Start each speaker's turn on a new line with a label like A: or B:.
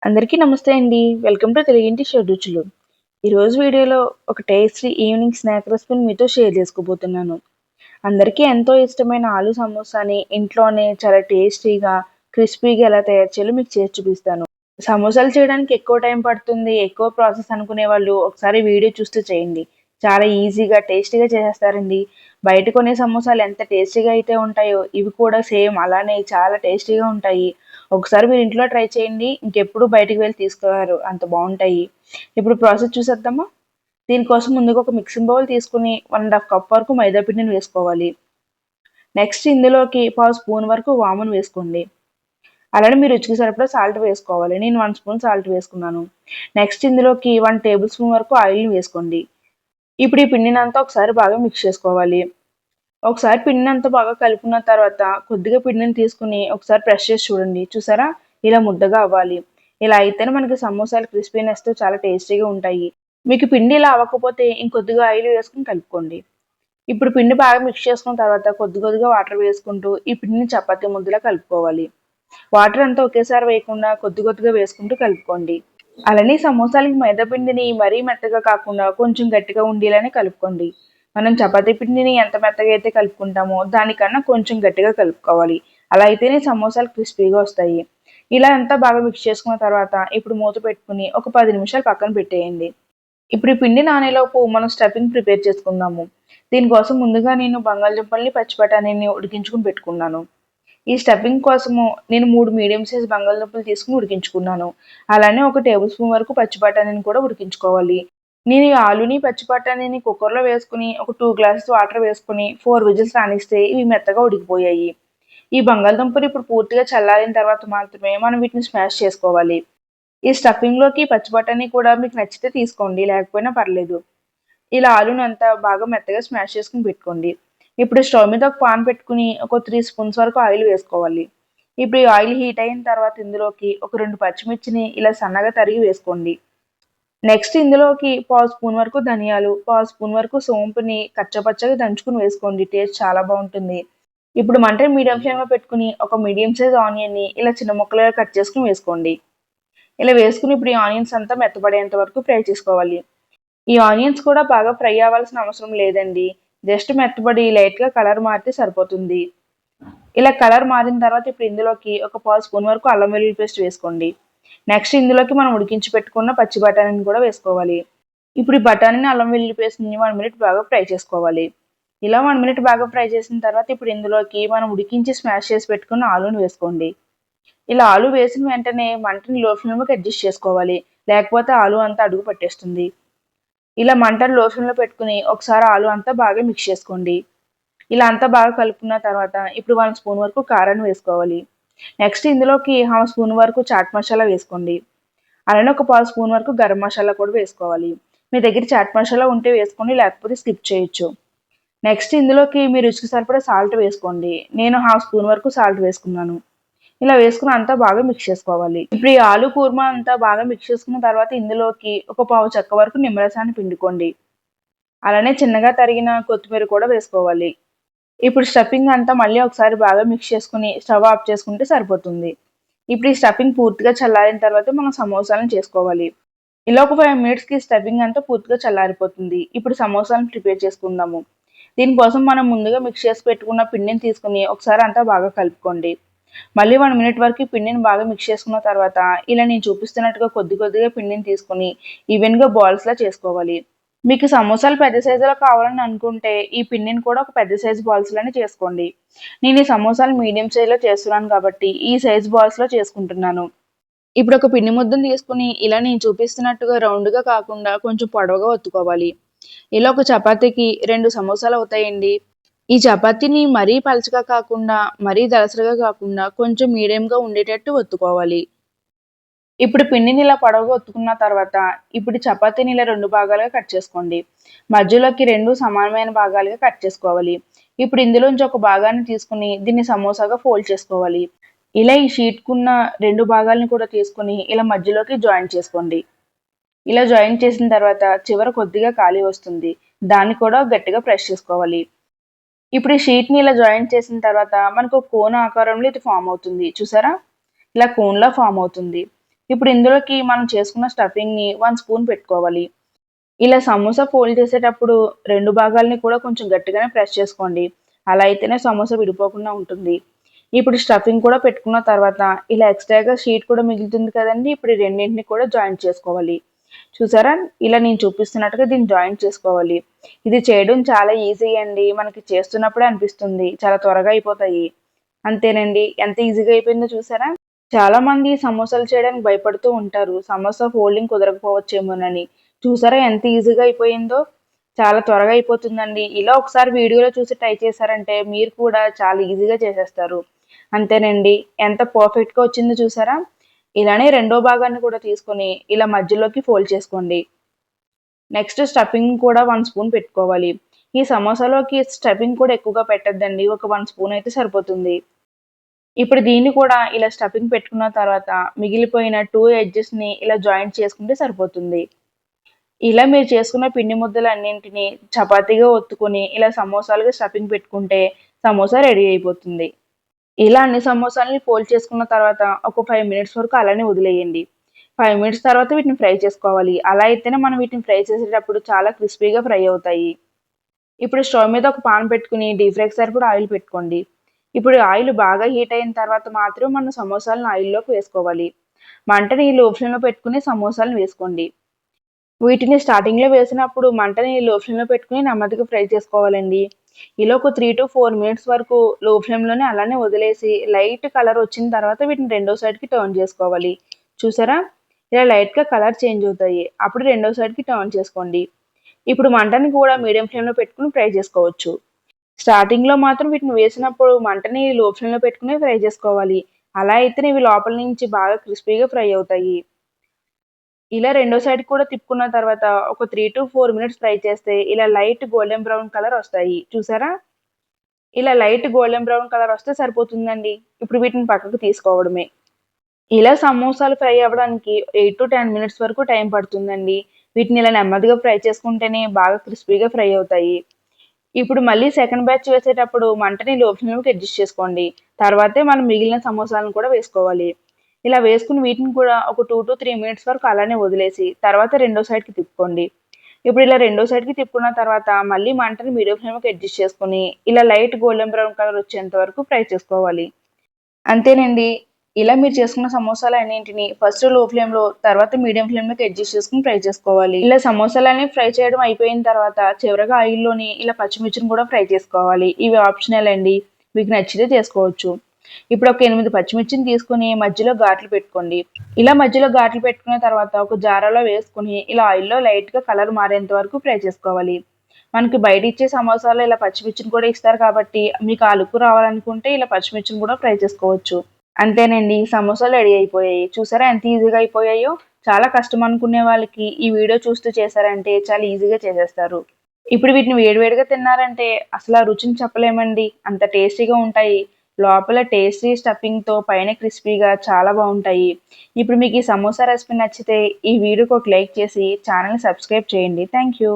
A: అందరికీ నమస్తే అండి. వెల్కమ్ టు తెలుగింటి షడ్‌రుచులు. ఈరోజు వీడియోలో ఒక టేస్టీ ఈవినింగ్ స్నాక్ రెసిపీని మీతో షేర్ చేసుకోబోతున్నాను. అందరికీ ఎంతో ఇష్టమైన ఆలు సమోసాని ఇంట్లోనే చాలా టేస్టీగా, క్రిస్పీగా ఎలా తయారు చేయాలో మీకు చేసి చూపిస్తాను. సమోసాలు చేయడానికి ఎక్కువ టైం పడుతుంది, ఎక్కువ ప్రాసెస్ అనుకునే వాళ్ళు ఒకసారి వీడియో చూస్తూ చేయండి. చాలా ఈజీగా, టేస్టీగా చేసేస్తారండి. బయట కొనే సమోసాలు ఎంత టేస్టీగా అయితే ఉంటాయో, ఇవి కూడా సేమ్ అలానే చాలా టేస్టీగా ఉంటాయి. ఒకసారి మీరు ఇంట్లో ట్రై చేయండి. ఇంకెప్పుడు బయటికి వెళ్ళి తీసుకురారు, అంత బాగుంటాయి. ఇప్పుడు ప్రాసెస్ చూసేద్దామా? దీనికోసం ముందుగా ఒక మిక్సింగ్ బౌల్ తీసుకుని 1½ కప్ వరకు మైదా పిండిని వేసుకోవాలి. నెక్స్ట్ ఇందులోకి పావు స్పూన్ వరకు వామును వేసుకోండి. అలానే మీరు రుచికి సరిపడా సాల్ట్ వేసుకోవాలి. నేను 1 స్పూన్ సాల్ట్ వేసుకున్నాను. నెక్స్ట్ ఇందులోకి 1 టేబుల్ స్పూన్ వరకు ఆయిల్ని వేసుకోండి. ఇప్పుడు ఈ పిండిని అంతా ఒకసారి బాగా మిక్స్ చేసుకోవాలి. ఒకసారి పిండిని అంతా బాగా కలుపుకున్న తర్వాత కొద్దిగా పిండిని తీసుకుని ఒకసారి ప్రెస్ చేసి చూడండి. చూసారా? ఇలా ముద్దగా అవ్వాలి. ఇలా అయితేనే మనకి సమోసాలు క్రిస్పీనెస్తో చాలా టేస్టీగా ఉంటాయి. మీకు పిండి ఇలా అవ్వకపోతే ఇంకొద్దిగా ఆయిల్ వేసుకుని కలుపుకోండి. ఇప్పుడు పిండి బాగా మిక్స్ చేసుకున్న తర్వాత కొద్ది కొద్దిగా వాటర్ వేసుకుంటూ ఈ పిండిని చపాతీ ముద్దలా కలుపుకోవాలి. వాటర్ అంతా ఒకేసారి వేయకుండా కొద్ది కొద్దిగా వేసుకుంటూ కలుపుకోండి. అలానే సమోసాలకి మైదా పిండిని మరీ మెత్తగా కాకుండా కొంచెం గట్టిగా ఉండేలానే కలుపుకోండి. మనం చపాతీ పిండిని ఎంత మెత్తగా అయితే కలుపుకుంటామో దానికన్నా కొంచెం గట్టిగా కలుపుకోవాలి. అలా అయితేనే సమోసాలు క్రిస్పీగా వస్తాయి. ఇలా అంతా బాగా మిక్స్ చేసుకున్న తర్వాత ఇప్పుడు మూత పెట్టుకుని ఒక 10 నిమిషాలు పక్కన పెట్టేయండి. ఇప్పుడు ఈ పిండి నానేలోపు మనం స్టఫింగ్ ప్రిపేర్ చేసుకుందాము. దీనికోసం ముందుగా నేను బంగాళదుంపల్ని, పచ్చి బఠానీని ఉడికించుకుని పెట్టుకున్నాను. ఈ స్టఫింగ్ కోసము నేను 3 మీడియం సైజ్ బంగాళదుంపలు తీసుకుని ఉడికించుకున్నాను. అలానే ఒక టేబుల్ స్పూన్ వరకు పచ్చి బఠానీని కూడా ఉడికించుకోవాలి. నేను ఈ ఆలుని, పచ్చి బఠానీని కుక్కర్లో వేసుకుని ఒక 2 గ్లాసెస్ వాటర్ వేసుకుని 4 విజిల్స్ రానిస్తే ఇవి మెత్తగా ఉడికిపోయాయి. ఈ బంగాళదుంపలు ఇప్పుడు పూర్తిగా చల్లారిన తర్వాత మాత్రమే మనం వీటిని స్మాష్ చేసుకోవాలి. ఈ స్టఫింగ్లోకి పచ్చి బఠానీ కూడా మీకు నచ్చితే తీసుకోండి, లేకపోయినా పర్లేదు. ఇలా ఆలుని అంతా బాగా మెత్తగా స్మాష్ చేసుకుని పెట్టుకోండి. ఇప్పుడు స్టవ్ మీద ఒక పాన్ పెట్టుకుని ఒక 3 స్పూన్స్ వరకు ఆయిల్ వేసుకోవాలి. ఇప్పుడు ఈ ఆయిల్ హీట్ అయిన తర్వాత ఇందులోకి ఒక 2 పచ్చిమిర్చిని ఇలా సన్నగా తరిగి వేసుకోండి. నెక్స్ట్ ఇందులోకి పావు స్పూన్ వరకు ధనియాలు, పావు స్పూన్ వరకు సోంపుని కచ్చపచ్చగా దంచుకుని వేసుకోండి. టేస్ట్ చాలా బాగుంటుంది. ఇప్పుడు మంటని మీడియం ఫ్లేమ్లో పెట్టుకుని ఒక మీడియం సైజ్ ఆనియన్ని ఇలా చిన్న ముక్కలుగా కట్ చేసుకుని వేసుకోండి. ఇలా వేసుకుని ఇప్పుడు ఈ ఆనియన్స్ అంతా మెత్తబడేంత వరకు ఫ్రై చేసుకోవాలి. ఈ ఆనియన్స్ కూడా బాగా ఫ్రై అవ్వాల్సిన అవసరం లేదండి. జస్ట్ మెత్తబడి లైట్గా కలర్ మారితే సరిపోతుంది. ఇలా కలర్ మారిన తర్వాత ఇప్పుడు ఇందులోకి ఒక పావు స్పూన్ వరకు అల్లం వెల్లుల్లి పేస్ట్ వేసుకోండి. నెక్స్ట్ ఇందులోకి మనం ఉడికించి పెట్టుకున్న పచ్చి బఠానీని కూడా వేసుకోవాలి. ఇప్పుడు ఈ బఠానీని, అల్లం వెల్లుల్లి పేస్ట్ని 1 మినిట్ బాగా ఫ్రై చేసుకోవాలి. ఇలా 1 మినిట్ బాగా ఫ్రై చేసిన తర్వాత ఇప్పుడు ఇందులోకి మనం ఉడికించి స్మాష్ చేసి పెట్టుకున్న ఆలూని వేసుకోండి. ఇలా ఆలు వేసిన వెంటనే మంటని లో ఫ్లేమ్లోకి అడ్జస్ట్ చేసుకోవాలి, లేకపోతే ఆలు అంతా అడుగు పట్టేస్తుంది. ఇలా మంటను లో ఫ్లేమ్లో పెట్టుకుని ఒకసారి ఆలు అంతా బాగా మిక్స్ చేసుకోండి. ఇలా అంతా బాగా కలుపుకున్న తర్వాత ఇప్పుడు 1 స్పూన్ వరకు కారాన్ని వేసుకోవాలి. నెక్స్ట్ ఇందులోకి 1/2 స్పూన్ వరకు చాట్ మసాలా వేసుకోండి. అలానే ఒక పావు స్పూన్ వరకు గరం మసాలా కూడా వేసుకోవాలి. మీ దగ్గర చాట్ మసాలా ఉంటే వేసుకోండి, లేకపోతే స్కిప్ చేయొచ్చు. నెక్స్ట్ ఇందులోకి మీ రుచికి సరిపడా సాల్ట్ వేసుకోండి. నేను 1/2 స్పూన్ వరకు సాల్ట్ వేసుకున్నాను. ఇలా వేసుకుని అంతా బాగా మిక్స్ చేసుకోవాలి. ఇప్పుడు ఈ ఆలు కూర్మా అంతా బాగా మిక్స్ చేసుకున్న తర్వాత ఇందులోకి ఒక పావు చెక్క వరకు నిమ్మరసాన్ని పిండుకోండి. అలానే చిన్నగా తరిగిన కొత్తిమీర కూడా వేసుకోవాలి. ఇప్పుడు స్టఫింగ్ అంతా మళ్ళీ ఒకసారి బాగా మిక్స్ చేసుకుని స్టవ్ ఆఫ్ చేసుకుంటే సరిపోతుంది. ఇప్పుడు ఈ స్టఫింగ్ పూర్తిగా చల్లారిన తర్వాత మనం సమోసాలను చేసుకోవాలి. ఇలా ఒక 5 మినిట్స్కి స్టఫింగ్ అంతా పూర్తిగా చల్లారిపోతుంది. ఇప్పుడు సమోసాలను ప్రిపేర్ చేసుకుందాము. దీనికోసం మనం ముందుగా మిక్స్ చేసి పెట్టుకున్న పిండిని తీసుకుని ఒకసారి అంతా బాగా కలుపుకోండి. మళ్ళీ 1 మినిట్ వరకు పిండిని బాగా మిక్స్ చేసుకున్న తర్వాత ఇలా నేను చూపిస్తున్నట్టుగా కొద్ది కొద్దిగా పిండిని తీసుకుని ఈవెన్గా బాల్స్లా చేసుకోవాలి. మీకు సమోసాలు పెద్ద సైజులో కావాలని అనుకుంటే ఈ పిండిని కూడా ఒక పెద్ద సైజు బాల్స్లోనే చేసుకోండి. నేను ఈ సమోసాలు మీడియం సైజులో చేస్తున్నాను కాబట్టి ఈ సైజు బాల్స్లో చేసుకుంటున్నాను. ఇప్పుడు ఒక పిండి ముద్దను తీసుకుని ఇలా నేను చూపిస్తున్నట్టుగా రౌండ్గా కాకుండా కొంచెం పొడవుగా ఒత్తుకోవాలి. ఇలా ఒక చపాతీకి 2 సమోసాలు అవుతాయండి. ఈ చపాతీని మరీ పలచగా కాకుండా, మరీ దళసరిగా కాకుండా కొంచెం మీడియంగా ఉండేటట్టు ఒత్తుకోవాలి. ఇప్పుడు పిండిని ఇలా పొడవుగా ఒత్తుకున్న తర్వాత ఇప్పుడు చపాతీని ఇలా 2 భాగాలుగా కట్ చేసుకోండి. మధ్యలోకి 2 సమానమైన భాగాలుగా కట్ చేసుకోవాలి. ఇప్పుడు ఇందులోంచి ఒక భాగాన్ని తీసుకుని దీన్ని సమోసాగా ఫోల్డ్ చేసుకోవాలి. ఇలా ఈ షీట్కున్న 2 భాగాలను కూడా తీసుకుని ఇలా మధ్యలోకి జాయింట్ చేసుకోండి. ఇలా జాయింట్ చేసిన తర్వాత చివర కొద్దిగా ఖాళీ వస్తుంది. దాన్ని కూడా గట్టిగా ప్రెస్ చేసుకోవాలి. ఇప్పుడు ఈ షీట్ని ఇలా జాయింట్ చేసిన తర్వాత మనకు కోన్ ఆకారంలో ఇది ఫామ్ అవుతుంది. చూసారా? ఇలా కోన్లా ఫామ్ అవుతుంది. ఇప్పుడు ఇందులోకి మనం చేసుకున్న స్టఫింగ్‌ని 1 స్పూన్ పెట్టుకోవాలి. ఇలా సమోసా ఫోల్డ్ చేసేటప్పుడు 2 భాగాల్ని కూడా కొంచెం గట్టిగానే ప్రెస్ చేసుకోండి. అలా అయితేనే సమోసా విడిపోకుండా ఉంటుంది. ఇప్పుడు స్టఫింగ్ కూడా పెట్టుకున్న తర్వాత ఇలా ఎక్స్‌ట్రాగా షీట్ కూడా మిగులుతుంది కదండీ! ఇప్పుడు ఈ రెండింటిని కూడా జాయింట్ చేసుకోవాలి. చూసారా? ఇలా నేను చూపిస్తున్నట్టుగా దీన్ని జాయింట్ చేసుకోవాలి. ఇది చేయడం చాలా ఈజీ అండి. మనకి చేస్తున్నప్పుడే అనిపిస్తుంది. చాలా త్వరగా అయిపోతాయి. అంతేనండి. ఎంత ఈజీగా అయిపోయిందో చూసారా? చాలామంది సమోసాలు చేయడానికి భయపడుతూ ఉంటారు. సమోసా ఫోల్డింగ్ కుదరకపోవచ్చేమోనని. చూసారా ఎంత ఈజీగా అయిపోయిందో? చాలా త్వరగా అయిపోతుందండి. ఇలా ఒకసారి వీడియోలో చూసి ట్రై చేశారంటే మీరు కూడా చాలా ఈజీగా చేసేస్తారు. అంతేనండి. ఎంత పర్ఫెక్ట్‌గా వచ్చిందో చూసారా? ఇలానే రెండో భాగాన్ని కూడా తీసుకొని ఇలా మధ్యలోకి ఫోల్డ్ చేసుకోండి. నెక్స్ట్ స్టఫింగ్ కూడా 1 స్పూన్ పెట్టుకోవాలి. ఈ సమోసాలోకి స్టఫింగ్ కూడా ఎక్కువగా పెట్టొద్దండి. ఒక 1 స్పూన్ అయితే సరిపోతుంది. ఇప్పుడు దీన్ని కూడా ఇలా స్టఫింగ్ పెట్టుకున్న తర్వాత మిగిలిపోయిన 2 ఎడ్జెస్‌ని ఇలా జాయింట్ చేసుకుంటే సరిపోతుంది. ఇలా మీరు చేసుకున్న పిండి ముద్దలన్నింటిని చపాతీగా ఒత్తుకొని ఇలా సమోసాలుగా స్టఫింగ్ పెట్టుకుంటే సమోసా రెడీ అయిపోతుంది. ఇలా అన్ని సమోసాలని ఫోల్డ్ చేసుకున్న తర్వాత ఒక 5 మినిట్స్ వరకు అలానే వదిలేయండి. 5 మినిట్స్ తర్వాత వీటిని ఫ్రై చేసుకోవాలి. అలా అయితేనే మనం వీటిని ఫ్రై చేసేటప్పుడు చాలా క్రిస్పీగా ఫ్రై అవుతాయి. ఇప్పుడు స్టవ్ మీద ఒక పాన్ పెట్టుకుని డీప్ ఫ్రైకి సరిపడా ఆయిల్ పెట్టుకోండి. ఇప్పుడు ఆయిల్ బాగా హీట్ అయిన తర్వాత మాత్రం మనం సమోసాలను ఆయిల్‌లోకి వేసుకోవాలి. మంటని లో ఫ్లేమ్‌లో పెట్టుకుని సమోసాలను వేసుకోండి. వీటిని స్టార్టింగ్‌లో వేసినప్పుడు మంటని లో ఫ్లేమ్‌లో పెట్టుకొని నెమ్మదిగా ఫ్రై చేసుకోవాలండి. ఇలా ఒక 3-4 మినిట్స్ వరకు లో ఫ్లేమ్‌లోనే అలానే వదిలేసి లైట్ కలర్ వచ్చిన తర్వాత వీటిని రెండో సైడ్‌కి టర్న్ చేసుకోవాలి. చూసారా? ఇలా లైట్‌గా కలర్ చేంజ్ అవుతాయి. అప్పుడు రెండో సైడ్‌కి టర్న్ చేసుకోండి. ఇప్పుడు మంటని కూడా మీడియం ఫ్లేమ్‌లో పెట్టుకొని ఫ్రై చేసుకోవచ్చు. స్టార్టింగ్‌లో మాత్రం వీటిని వేసినప్పుడు మంటని లో ఫ్లేమ్‌లో పెట్టుకుని ఫ్రై చేసుకోవాలి. అలా అయితేనే ఇవి లోపల నుంచి బాగా క్రిస్పీగా ఫ్రై అవుతాయి. ఇలా రెండో సైడ్ కూడా తిప్పుకున్న తర్వాత ఒక 3-4 మినిట్స్ ఫ్రై చేస్తే ఇలా లైట్ గోల్డెన్ బ్రౌన్ కలర్ వస్తాయి. చూసారా? ఇలా లైట్ గోల్డెన్ బ్రౌన్ కలర్ వస్తే సరిపోతుందండి. ఇప్పుడు వీటిని పక్కకు తీసుకోవడమే. ఇలా సమోసాలు ఫ్రై అవ్వడానికి 8-10 మినిట్స్ వరకు టైం పడుతుందండి. వీటిని ఇలా నెమ్మదిగా ఫ్రై చేసుకుంటేనే బాగా క్రిస్పీగా ఫ్రై అవుతాయి. ఇప్పుడు మళ్ళీ సెకండ్ బ్యాచ్ వేసేటప్పుడు మంటని లో ఫ్లేమ్‌కి అడ్జస్ట్ చేసుకోండి. తర్వాతే మనం మిగిలిన సమోసాలను కూడా వేసుకోవాలి. ఇలా వేసుకుని వీటిని కూడా ఒక 2-3 మినిట్స్ వరకు అలానే వదిలేసి తర్వాత రెండో సైడ్‌కి తిప్పుకోండి. ఇప్పుడు ఇలా రెండో సైడ్‌కి తిప్పుకున్న తర్వాత మళ్ళీ మంటని మీడియం ఫ్లేమ్‌కి అడ్జస్ట్ చేసుకొని ఇలా లైట్ గోల్డెన్ బ్రౌన్ కలర్ వచ్చేంత వరకు ఫ్రై చేసుకోవాలి. అంతేనండి. ఇలా మీరు చేసుకున్న సమోసాలన్నింటిని ఫస్ట్ లో ఫ్లేమ్‌లో, తర్వాత మీడియం ఫ్లేమ్‌లోకి అడ్జస్ట్ చేసుకొని ఫ్రై చేసుకోవాలి. ఇలా సమోసాలన్నీ ఫ్రై చేయడం అయిపోయిన తర్వాత చివరగా ఆయిల్‌లోని ఇలా పచ్చిమిర్చిని కూడా ఫ్రై చేసుకోవాలి. ఇవి ఆప్షనల్ అండి. మీకు నచ్చితే చేసుకోవచ్చు. ఇప్పుడు ఒక 8 పచ్చిమిర్చిని తీసుకొని మధ్యలో ఘాట్లు పెట్టుకోండి. ఇలా మధ్యలో ఘాట్లు పెట్టుకున్న తర్వాత ఒక జారాలో వేసుకొని ఇలా ఆయిల్‌లో లైట్‌గా కలర్ మారేంత వరకు ఫ్రై చేసుకోవాలి. మనకి బయట ఇచ్చే సమోసాలో ఇలా పచ్చిమిర్చిని కూడా ఇస్తారు కాబట్టి మీకు ఆ లుక్ రావాలనుకుంటే ఇలా పచ్చిమిర్చిని కూడా ఫ్రై చేసుకోవచ్చు. అంతేనండి. సమోసాలు రెడీ అయిపోయాయి. చూసారా ఎంత ఈజీగా అయిపోయాయో? చాలా కష్టం అనుకునే వాళ్ళకి ఈ వీడియో చూస్తూ చేశారంటే చాలా ఈజీగా చేసేస్తారు. ఇప్పుడు వీటిని వేడి వేడిగా తిన్నారంటే అసలు ఆ రుచిని చెప్పలేమండి. అంత టేస్టీగా ఉంటాయి. లోపల టేస్టీ స్టఫింగ్‌తో పైన క్రిస్పీగా చాలా బావుంటాయి. ఇప్పుడు మీకు ఈ సమోసా రెసిపీ నచ్చితే ఈ వీడియోకి ఒక లైక్ చేసి ఛానెల్‌ని సబ్స్క్రైబ్ చేయండి. Thank you.